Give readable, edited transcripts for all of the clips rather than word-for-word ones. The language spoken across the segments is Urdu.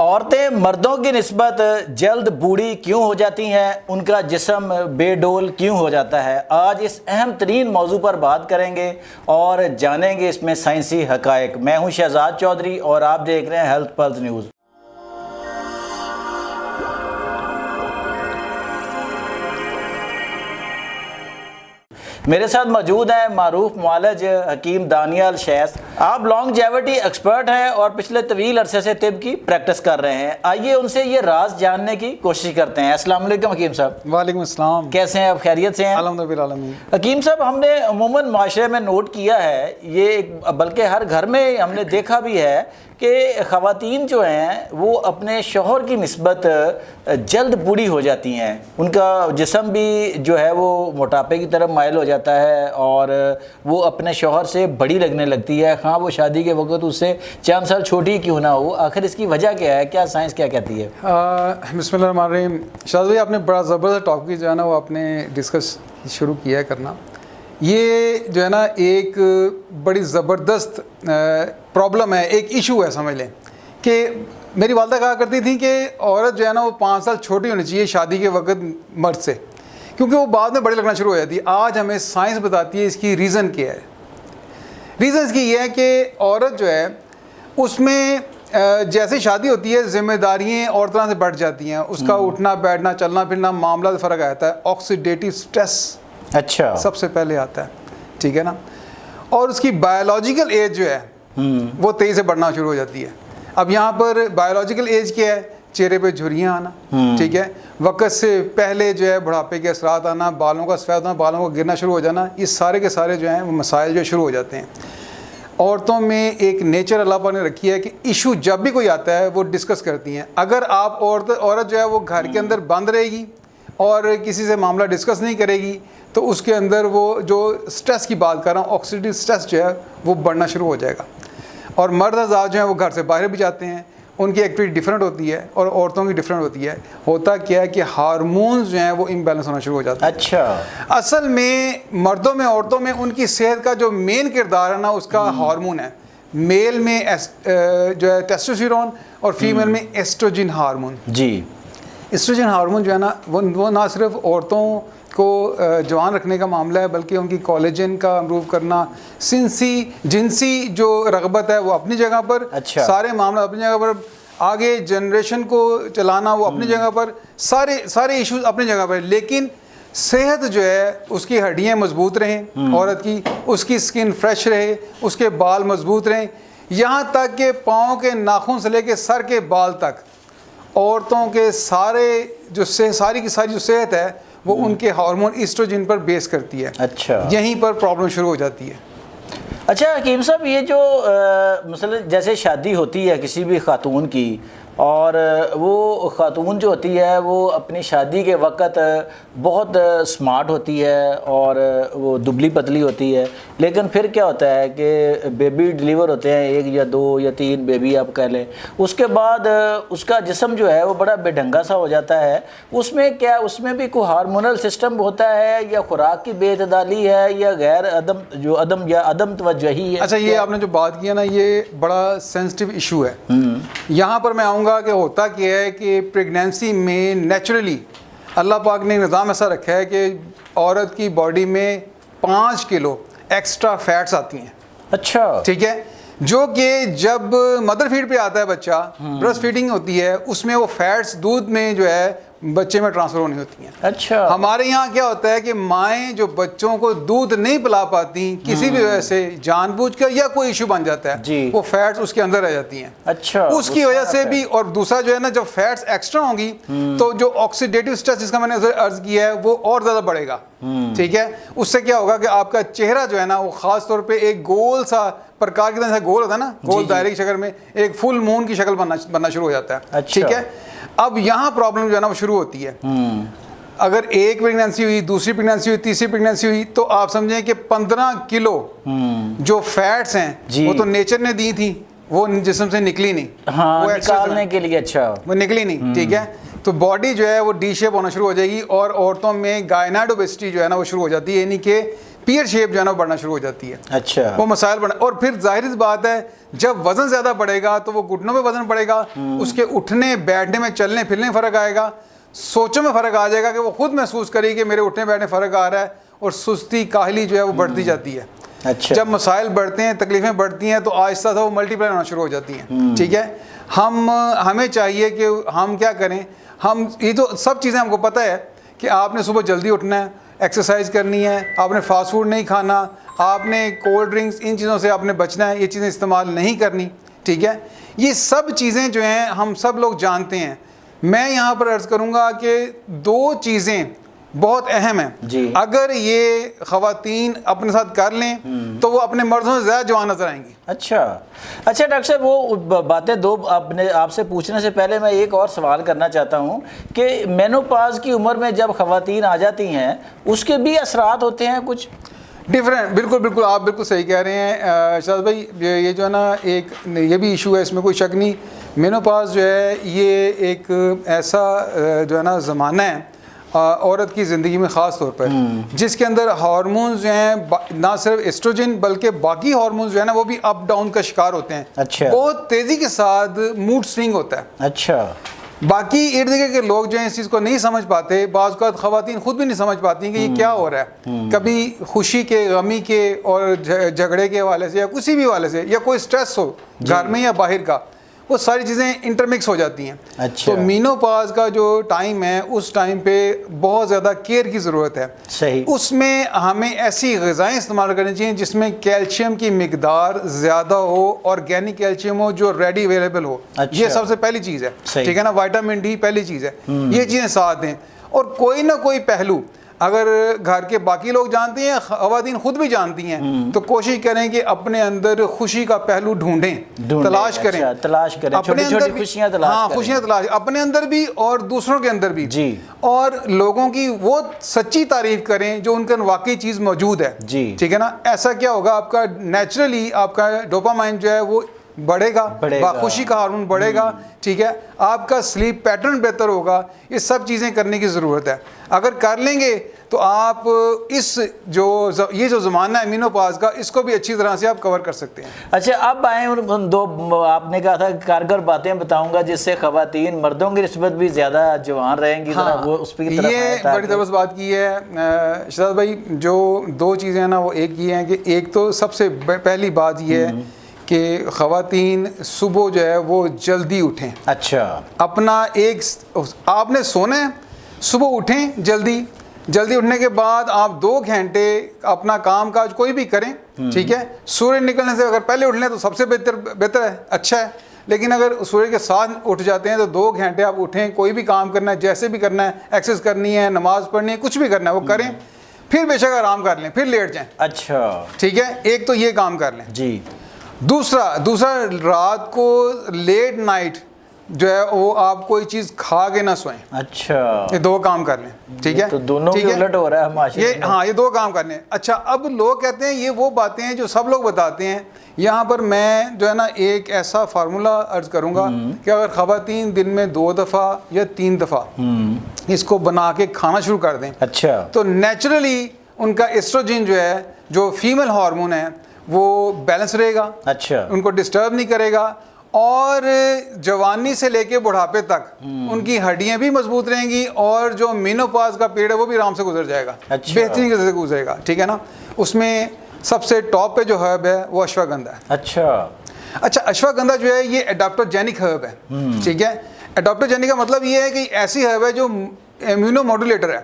عورتیں مردوں کی نسبت جلد بوڑھی کیوں ہو جاتی ہیں، ان کا جسم بے ڈول کیوں ہو جاتا ہے؟ آج اس اہم ترین موضوع پر بات کریں گے اور جانیں گے اس میں سائنسی حقائق۔ میں ہوں شہزاد چودھری اور آپ دیکھ رہے ہیں ہیلتھ پلس نیوز۔ میرے ساتھ موجود ہیں معروف معالج حکیم دانیال شیس۔ آپ لانگجیوٹی ایکسپرٹ ہیں اور پچھلے طویل عرصے سے طب کی پریکٹس کر رہے ہیں۔ آئیے ان سے یہ راز جاننے کی کوشش کرتے ہیں۔ السلام علیکم حکیم صاحب۔ وعلیکم السلام۔ کیسے ہیں آپ؟ خیریت سے ہیں؟ الحمد للہ العالمین۔ حکیم صاحب، ہم نے عموماً معاشرے میں نوٹ کیا ہے، یہ بلکہ ہر گھر میں ہم نے دیکھا بھی ہے کہ خواتین جو ہیں وہ اپنے شوہر کی نسبت جلد بوڑھی ہو جاتی ہیں۔ ان کا جسم بھی جو ہے وہ موٹاپے کی طرف مائل ہو جاتا ہے اور وہ اپنے شوہر سے بڑی لگنے لگتی ہے، خواہ وہ شادی کے وقت اس سے چند سال چھوٹی کیوں نہ ہو۔ آخر اس کی وجہ کیا ہے؟ کیا سائنس کیا کہتی ہے؟ بسم اللہ الرحمن الرحیم۔ شاہد بھائی، آپ نے بڑا زبردست ٹاپک جو ہے نا وہ آپ نے ڈسکس شروع کیا ہے کرنا۔ یہ جو ہے نا ایک بڑی زبردست پرابلم ہے، ایک ایشو ہے، سمجھ لیں کہ میری والدہ کہا کرتی تھی کہ عورت جو ہے نا وہ 5 سال چھوٹی ہونی چاہیے شادی کے وقت مرد سے، کیونکہ وہ بعد میں بڑی لگنا شروع ہو جاتی ہے۔ آج ہمیں سائنس بتاتی ہے اس کی ریزن کیا ہے۔ ریزن اس کی یہ ہے کہ عورت جو ہے اس میں جیسے شادی ہوتی ہے ذمہ داریاں اور طرح سے بڑھ جاتی ہیں، اس کا اٹھنا بیٹھنا چلنا پھرنا معاملہ سے فرق آتا ہے۔ آکسیڈیٹیو سٹریس اچھا سب سے پہلے آتا ہے، ٹھیک ہے نا، اور اس کی بایولوجیکل ایج جو ہے وہ تیزی سے بڑھنا شروع ہو جاتی ہے۔ اب یہاں پر بایولوجیکل ایج کیا ہے؟ چہرے پہ جھریاں آنا، ٹھیک ہے، وقت سے پہلے جو ہے بڑھاپے کے اثرات آنا، بالوں کا سفید ہونا، بالوں کا گرنا شروع ہو جانا، یہ سارے کے سارے جو ہیں وہ مسائل جو شروع ہو جاتے ہیں۔ عورتوں میں ایک نیچر اللہ پاک نے رکھی ہے کہ ایشو جب بھی کوئی آتا ہے وہ ڈسکس کرتی ہیں۔ اگر آپ عورت جو ہے وہ گھر کے اندر بند رہے گی اور کسی سے معاملہ ڈسکس نہیں کرے گی تو اس کے اندر وہ جو سٹریس کی بات کر رہا ہوں، آکسیڈیٹیو سٹریس جو ہے وہ بڑھنا شروع ہو جائے گا۔ اور مرد حضرات جو ہیں وہ گھر سے باہر بھی جاتے ہیں، ان کی ایکٹیویٹی ڈفرینٹ ہوتی ہے اور عورتوں کی ڈفرینٹ ہوتی ہے۔ ہوتا کیا ہے کہ ہارمونز جو ہیں وہ امبیلنس ہونا شروع ہو جاتے ہیں۔ اچھا، اصل میں مردوں میں عورتوں میں ان کی صحت کا جو مین کردار ہے نا اس کا ہارمون ہے۔ میل میں جو ہے ٹیسٹوسٹیرون اور فیمیل میں ایسٹروجن ہارمون۔ جی، ایسٹروجن ہارمون جو ہے نا وہ نہ صرف عورتوں کو جوان رکھنے کا معاملہ ہے بلکہ ان کی کولیجن کا امپروو کرنا، جنسی جو رغبت ہے وہ اپنی جگہ پر، اچھا، سارے معاملات اپنی جگہ پر، آگے جنریشن کو چلانا وہ اپنی جگہ پر، سارے ایشوز اپنی جگہ پر۔ لیکن صحت جو ہے اس کی ہڈیاں مضبوط رہیں عورت کی، اس کی سکن فریش رہے، اس کے بال مضبوط رہیں، یہاں تک کہ پاؤں کے ناخن سے لے کے سر کے بال تک عورتوں کے ساری کی ساری جو صحت ہے وہ ان کے ہارمون ایسٹروجن پر بیس کرتی ہے۔ اچھا، یہیں پر پرابلم شروع ہو جاتی ہے۔ اچھا حکیم صاحب، یہ جو مثلا جیسے شادی ہوتی ہے کسی بھی خاتون کی، اور وہ خاتون جو ہوتی ہے وہ اپنی شادی کے وقت بہت سمارٹ ہوتی ہے اور وہ دبلی پتلی ہوتی ہے، لیکن پھر کیا ہوتا ہے کہ بیبی ڈلیور ہوتے ہیں، 1 یا 2 یا 3 بیبی آپ کہہ لیں، اس کے بعد اس کا جسم جو ہے وہ بڑا بے ڈھنگا سا ہو جاتا ہے۔ اس میں بھی کوئی ہارمونل سسٹم ہوتا ہے یا خوراک کی بے اعتدالی ہے یا عدم توجہی ہے؟ اچھا، یہ آپ نے جو بات کی ہے نا یہ بڑا سینسٹیو ایشو ہے۔ یہاں پر میں آؤں گا کہ ہوتا کیا ہے کہ پریگنینسی میں نیچرلی اللہ پاک نے نظام ایسا رکھا ہے کہ عورت کی باڈی میں 5 کلو ایکسٹرا فیٹس آتی ہیں۔ اچھا، ٹھیک ہے، جو کہ جب مدر فیڈ پہ آتا ہے بچہ، برسٹ فیڈنگ ہوتی ہے، اس میں وہ فیٹس دودھ میں جو ہے بچے میں ٹرانسفر ہونی ہوتی ہیں۔ اچھا، ہمارے یہاں کیا ہوتا ہے کہ مائیں جو بچوں کو دودھ نہیں پلا پاتی کسی بھی وجہ سے، جان بوجھ کر یا کوئی ایشو بن جاتا ہے، وہ فیٹس اس کے اندر رہ جاتی ہیں۔ اچھا، اس کی وجہ سے بھی، اور دوسرا جو ہے نا جب فیٹس ایکسٹرا ہوں گی تو جو آکسیڈیٹیو سٹریس جس کا میں نے عرض کیا ہے وہ اور زیادہ بڑھے گا۔ ٹھیک ہے، اس سے کیا ہوگا کہ آپ کا چہرہ جو ہے نا وہ خاص طور پہ ایک گول سا پرکار کی طرح سے گول ہوتا ہے نا، گول دائرے کی شکل میں ایک فل مون کی شکل بننا شروع ہو جاتا ہے۔ ٹھیک ہے، اب یہاں پرابلم جو ہے نا وہ شروع ہوتی ہے۔ اگر ایک پریگنینسی ہوئی، دوسری پریگنینسی ہوئی، تیسری پریگنینسی ہوئی تو آپ سمجھیں کہ 15 کلو جو فیٹس ہیں وہ تو نیچر نے دی تھی، وہ جسم سے نکلی نہیں، وہ نکالنے کے لیے، اچھا وہ نکلی نہیں۔ ٹھیک ہے، تو باڈی جو ہے وہ ڈی شیپ ہونا شروع ہو جائے گی اور عورتوں میں گائنائڈ اوبیسٹی جو ہے نا وہ شروع ہو جاتی ہے، یعنی کہ پیئر شیپ جو ہے نا بڑھنا شروع ہو جاتی ہے. اچھا وہ مسائل بڑھنا, اور پھر ظاہر سی بات ہے جب وزن زیادہ بڑھے گا تو وہ گھٹنوں میں وزن بڑھے گا, اس کے اٹھنے بیٹھنے میں چلنے پھرنے میں فرق آئے گا, سوچوں میں فرق آ جائے گا کہ وہ خود محسوس کرے کہ میرے اٹھنے بیٹھنے فرق آ رہا ہے, اور سستی کاہلی جو ہے وہ بڑھتی جاتی ہے. اچھا جب مسائل بڑھتے ہیں, تکلیفیں بڑھتی ہیں, تو آہستہ آہستہ وہ ملٹی پلائی ہونا شروع ہو جاتی ہیں. ٹھیک ہے, ہمیں چاہیے کہ ہم کیا کریں, ہم یہ تو سب چیزیں ہم کو پتہ ہے کہ آپ نے صبح جلدی اٹھنا ہے, ایکسرسائز کرنی ہے, آپ نے فاسٹ فوڈ نہیں کھانا, آپ نے کولڈ ڈرنکس ان چیزوں سے آپ نے بچنا ہے, یہ چیزیں استعمال نہیں کرنی. ٹھیک ہے, یہ سب چیزیں جو ہیں ہم سب لوگ جانتے ہیں. میں یہاں پر عرض کروں گا کہ 2 چیزیں بہت اہم ہیں. جی. اگر یہ خواتین اپنے ساتھ کر لیں تو وہ اپنے مردوں سے زیادہ جوان نظر آئیں گی. اچھا ڈاکٹر صاحب, وہ باتیں 2 آپ سے پوچھنے سے پہلے میں ایک اور سوال کرنا چاہتا ہوں کہ مینوپاز کی عمر میں جب خواتین آ جاتی ہیں اس کے بھی اثرات ہوتے ہیں کچھ ڈفرینٹ؟ بالکل آپ بالکل صحیح کہہ رہے ہیں شاہد بھائی. یہ جو ہے نا ایک یہ بھی ایشو ہے, اس میں کوئی شک نہیں. مینوپاز جو ہے یہ ایک ایسا جو ہے نا زمانہ ہے عورت کی زندگی میں خاص طور پر, جس کے اندر ہارمونز جو ہیں نہ صرف ایسٹروجن بلکہ باقی ہارمونز جو ہے نا وہ بھی اپ ڈاؤن کا شکار ہوتے ہیں. اچھا. بہت تیزی کے ساتھ موڈ سوئنگ ہوتا ہے. اچھا. باقی ارد گرد کے لوگ جو ہیں اس چیز کو نہیں سمجھ پاتے, بعض اوقات خواتین خود بھی نہیں سمجھ پاتی کہ یہ کیا ہو رہا ہے. کبھی خوشی کے, غمی کے اور جھگڑے کے حوالے سے یا کسی بھی حوالے سے, یا کوئی سٹریس ہو گھر میں یا باہر کا, وہ ساری چیزیں انٹرمکس ہو جاتی ہیں. اچھا. تو مینوپاز کا جو ٹائم ہے اس ٹائم پہ بہت زیادہ کیئر کی ضرورت ہے. صحیح. اس میں ہمیں ایسی غذائیں استعمال کرنی چاہیے جس میں کیلشیم کی مقدار زیادہ ہو, آرگینک کیلشیم ہو جو ریڈی اویلیبل ہو. اچھا. یہ سب سے پہلی چیز ہے. صحیح. ٹھیک ہے نا, وائٹامن ڈی پہلی چیز ہے. یہ چیزیں ساتھ ہیں, اور کوئی نہ کوئی پہلو اگر گھر کے باقی لوگ جانتے ہیں, خواتین خود بھی جانتی ہیں, تو کوشش کریں کہ اپنے اندر خوشی کا پہلو ڈھونڈیں, تلاش کریں. تلاش کریں اپنے اندر خوشیاں تلاش ہاں کریں. خوشیاں تلاش اپنے اندر بھی اور دوسروں کے اندر بھی. جی. اور لوگوں کی وہ سچی تعریف کریں جو ان کے واقعی چیز موجود ہے. جی. ٹھیک ہے نا, ایسا کیا ہوگا, آپ کا نیچرلی آپ کا ڈوپامائن جو ہے وہ بڑھے گا, خوشی کا ہارمون بڑھے گا. ٹھیک ہے, آپ کا سلیپ پیٹرن بہتر ہوگا. یہ سب چیزیں کرنے کی ضرورت ہے. اگر کر لیں گے تو آپ اس یہ جو زمانہ ہے مینوپاز کا, اس کو بھی اچھی طرح سے آپ کور کر سکتے ہیں. اچھا, اب آئیں ان 2 آپ نے کہا تھا کارگر باتیں بتاؤں گا جس سے خواتین مردوں کی نسبت بھی زیادہ جوان رہیں گی. وہ اس پہ یہ بڑی زبردست بات کی ہے شہزاد بھائی. جو 2 چیزیں ہیں نا وہ ایک یہ ہیں کہ ایک تو سب سے پہلی بات یہ ہے کہ خواتین صبح جو ہے وہ جلدی اٹھیں. اچھا. اپنا آپ نے سونا ہے, صبح اٹھیں جلدی اٹھنے کے بعد آپ 2 گھنٹے اپنا کام کاج کوئی بھی کریں. ٹھیک ہے, سورج نکلنے سے اگر پہلے اٹھ لیں تو سب سے بہتر ہے, اچھا ہے. لیکن اگر سورج کے ساتھ اٹھ جاتے ہیں تو 2 گھنٹے آپ اٹھیں, کوئی بھی کام کرنا ہے, جیسے بھی کرنا ہے, ایکسرسائز کرنی ہے, نماز پڑھنی ہے, کچھ بھی کرنا ہے وہ کریں, پھر بے شک آرام کر لیں, پھر لیٹ جائیں. اچھا. ٹھیک ہے, ایک تو یہ کام کر لیں. جی. دوسرا رات کو لیٹ نائٹ جو ہے وہ آپ کوئی چیز کھا کے نہ سوئیں. اچھا. یہ 2 کام کر لیں. ٹھیک ہے, تو دونوں کے الٹ ہو رہا ہے معاشرے میں. ہاں, یہ 2 کام کر لیں. اچھا, اب لوگ کہتے ہیں یہ وہ باتیں ہیں جو سب لوگ بتاتے ہیں. یہاں پر میں جو ہے نا ایک ایسا فارمولا عرض کروں گا کہ اگر خواتین دن میں 2 دفعہ یا 3 دفعہ اس کو بنا کے کھانا شروع کر دیں, اچھا, تو نیچرلی ان کا ایسٹروجن جو ہے, جو فیمیل ہارمون ہے, وہ بیلنس رہے گا. اچھا. ان کو ڈسٹرب نہیں کرے گا, اور جوانی سے لے کے بڑھاپے تک ان کی ہڈیاں بھی مضبوط رہیں گی, اور جو مینوپاز کا پیریڈ ہے وہ بھی آرام سے گزر جائے گا. اچھا. بہترین سے گزرے گا. ٹھیک ہے نا, اس میں سب سے ٹاپ پہ جو ہرب ہے وہ اشواگندھا ہے. اچھا. اشواگندھا جو ہے یہ اڈاپٹوجینک ہرب ہے. ٹھیک ہے, اڈاپٹوجینک کا مطلب یہ ہے کہ ایسی ہرب ہے جو امیونو ماڈولیٹر ہے.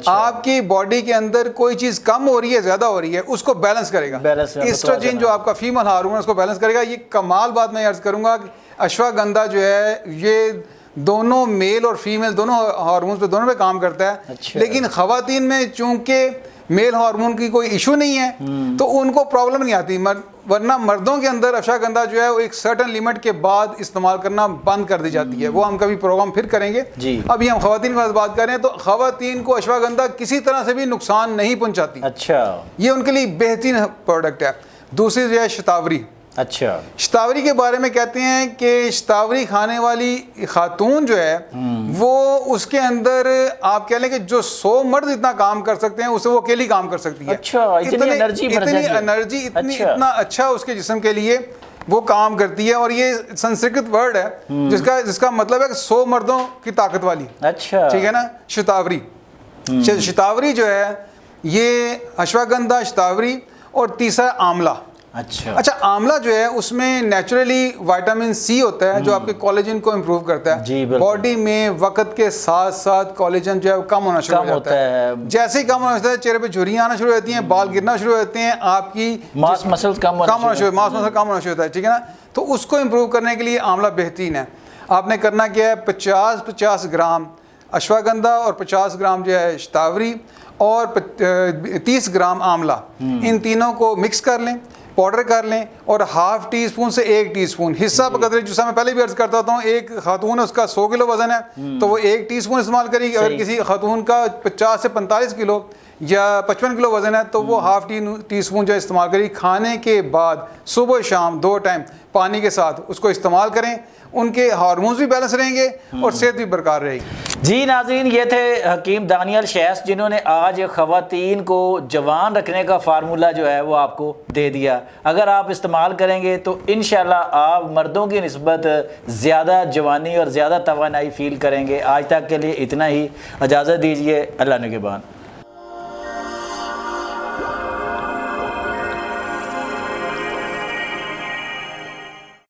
آپ کی باڈی کے اندر کوئی چیز کم ہو رہی ہے, زیادہ ہو رہی ہے, اس کو بیلنس کرے گا. ایسٹروجن جو آپ کا فیمل ہارمون ہے اس کو بیلنس کرے گا. یہ کمال بات میں عرض کروں گا کہ اشواگندھا جو ہے یہ دونوں میل اور فیمیل دونوں ہارمونز پہ دونوں پہ کام کرتا ہے. لیکن خواتین میں چونکہ میل ہارمون کی کوئی ایشو نہیں ہے تو ان کو پرابلم نہیں آتی, ورنہ مردوں کے اندر اشواگندھا جو ہے وہ ایک سرٹن لیمٹ کے بعد استعمال کرنا بند کر دی جاتی ہے. وہ ہم کبھی پروگرام پھر کریں گے. ابھی ہم خواتین کے پاس بات کر رہے ہیں, تو خواتین کو اشواگندھا کسی طرح سے بھی نقصان نہیں پہنچاتی. اچھا, یہ ان کے لیے بہترین پروڈکٹ ہے. دوسری جو ہے شتاوری. اچھا شتاوری کے بارے میں کہتے ہیں کہ شتاوری کھانے والی خاتون جو ہے وہ اس کے اندر آپ کہہ لیں کہ جو 100 مرد اتنا کام کر سکتے ہیں اسے وہ اکیلی کام کر سکتی ہے. اچھا اتنی انرجی اتنا اچھا اس کے جسم کے لیے وہ کام کرتی ہے. اور یہ سنسکرت ورڈ ہے جس کا مطلب ہے کہ 100 مردوں کی طاقت والی. اچھا ٹھیک ہے نا. شتاوری جو ہے یہ اشواگندھا، شتاوری اور تیسرا آملہ. اچھا آملہ جو ہے اس میں نیچرلی وائٹامن سی ہوتا ہے جو آپ کے کولیجن کو امپروو کرتا ہے. باڈی میں وقت کے ساتھ ساتھ کولیجن جو ہے کم ہونا شروع ہو جاتا ہے. جیسے ہی کم ہونا شروع ہوتا ہے چہرے پہ جھریاں آنا شروع ہوتی ہیں، بال گرنا شروع ہوتے ہیں، آپ کی ماس مسل کم ہونا شروع ہوتا ہے. ٹھیک ہے نا. تو اس کو امپروو کرنے کے لیے آملہ بہترین ہے. آپ نے کرنا کیا ہے 50 گرام اشواگندھا اور 50 گرام جو ہے شتاوری اور 30 گرام آملہ، ان تینوں کو مکس کر لیں، پاؤڈر کر لیں اور ½ ٹی اسپون سے 1 ٹی اسپون حصہ بقدر، جیسا میں پہلے بھی عرض کرتا ہوں، ایک خاتون ہے اس کا 100 کلو وزن ہے تو وہ 1 ٹی اسپون استعمال کرے گی. اگر کسی خاتون کا 50 سے 45 کلو یا 55 کلو وزن ہے تو وہ ½ ٹی اسپون جو استعمال کرے گی. کھانے کے بعد صبح شام 2 ٹائم پانی کے ساتھ اس کو استعمال کریں. ان کے ہارمونز بھی بیلنس رہیں گے اور صحت بھی برقرار رہے گی. جی ناظرین، یہ تھے حکیم دانیال شیخ جنہوں نے آج خواتین کو جوان رکھنے کا فارمولہ جو ہے وہ آپ کو دے دیا. اگر آپ استعمال کریں گے تو انشاءاللہ آپ مردوں کی نسبت زیادہ جوانی اور زیادہ توانائی فیل کریں گے. آج تک کے لیے اتنا ہی، اجازت دیجیے. اللہ نگہبان.